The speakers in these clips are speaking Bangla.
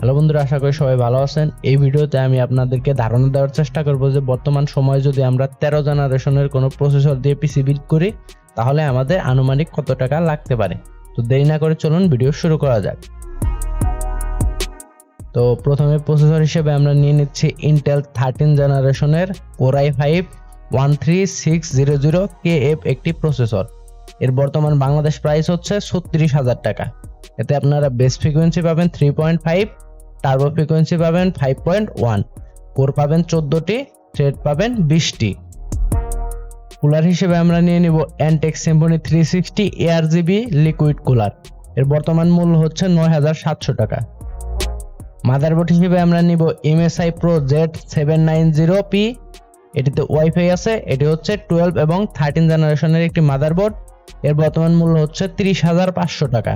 হ্যালো বন্ধুরা, আশা করি সবাই ভালো আছেন। এই ভিডিওতে আমি আপনাদেরকে ধারণা দেওয়ার চেষ্টা করব যে বর্তমান সময়ে যদি আমরা 13 জেনারেশনের কোনো প্রসেসর দিয়ে পিসি বিল্ড করি তাহলে আমাদের আনুমানিক কত টাকা লাগতে পারে। তো দেরি না করে চলুন ভিডিও শুরু করা যাক। তো প্রথমে প্রসেসর হিসেবে আমরা নিয়ে নিচ্ছি ইন্টেল 13 জেনারেশনের Core i5 13600KF একটি প্রসেসর। এর বর্তমান বাংলাদেশ প্রাইস হচ্ছে 36,000 টাকা। এতে আপনারা বেস ফ্রিকোয়েন্সি পাবেন 3.5, টার্বো ফ্রিকোয়েন্সি পাবেন 5.1, কোর পাবেন 14টি, থ্রেড পাবেন 20টি। কুলার হিসেবে আমরা নিয়ে নিব Entech Symphony 360 ARGB liquid cooler. এর বর্তমান মূল্য হচ্ছে 9,700 টাকা। মাদারবোর্ড হিসেবে আমরা নিব MSI Pro Z790P। এটিতে ওয়াইফাই আছে। এটি হচ্ছে 12 এবং 13 জেনারেশনের একটি মাদারবোর্ড। এর বর্তমান মূল্য হচ্ছে 30,500 টাকা।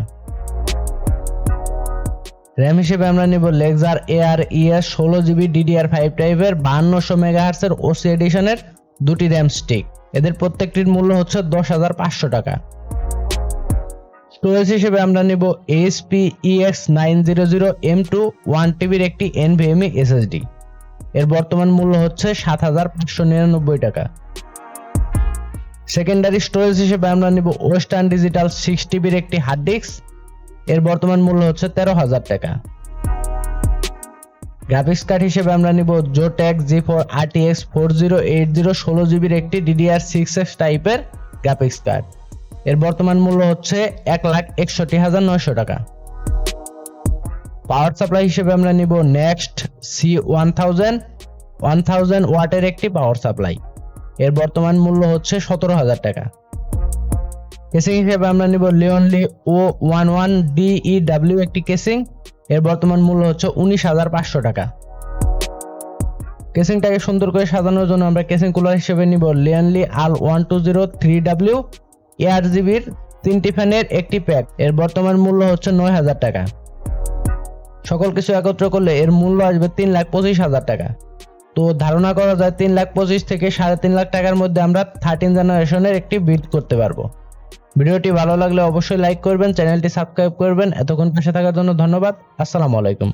র্যাম হিসেবে আমরা নিব লেক্সার ARES 16GB DDR5 টাইপের 5200 MHz এর OC এডিশনের দুটি র্যাম স্টিক। এদের প্রত্যেকটির মূল্য হচ্ছে 10,500 টাকা। স্টোরেজ হিসেবে আমরা নিব HP EX900M2 1TB এর একটি NVMe SSD। এর বর্তমান মূল্য হচ্ছে 7,599 টাকা। সেকেন্ডারি স্টোরেজ হিসেবে আমরা নিব ওয়েস্টার্ন ডিজিটাল 6TB এর একটি হার্ড ডিস্ক। এর বর্তমান মূল্য হচ্ছে 13,000 টাকা। গ্রাফিক্স কার্ড হিসেবে আমরা নিব ZOTAC GeForce RTX 4080 16GB এর একটি DDR6X টাইপের গ্রাফিক্স কার্ড। এর বর্তমান মূল্য হচ্ছে 1,61,900 টাকা। পাওয়ার সাপ্লাই হিসেবে আমরা নিব নেক্সট C1000 ওয়াটের একটি পাওয়ার সাপ্লাই। এর বর্তমান মূল্য হচ্ছে 17,000 টাকা। কেসিং হিসেবে আমরা নিব লিওনলি O11DEW একটি কেসিং। এর বর্তমান মূল্য হচ্ছে 19,500 টাকা। কেসিংটাকে সুন্দর করে সাজানোর জন্য আমরা কেসিং কুলার হিসেবে নিব লিওনলি AL1203W ARGB এর 3টি ফ্যানের একটি প্যাক। এর বর্তমান মূল্য হচ্ছে 9,000 টাকা। সকল কিছু একত্র করলে এর মূল্য আসবে 3,25,000 টাকা। তো ধারণা করা যায় 3,25,000 থেকে 3.5 লাখ টাকার মধ্যে আমরা 13 জেনারেশনের একটি বিল্ড করতে পারবো। ভিডিওটি ভালো লাগলে অবশ্যই লাইক করবেন, চ্যানেলটি সাবস্ক্রাইব করবেন। এতক্ষণ পাশে থাকার জন্য ধন্যবাদ। আসসালামু আলাইকুম।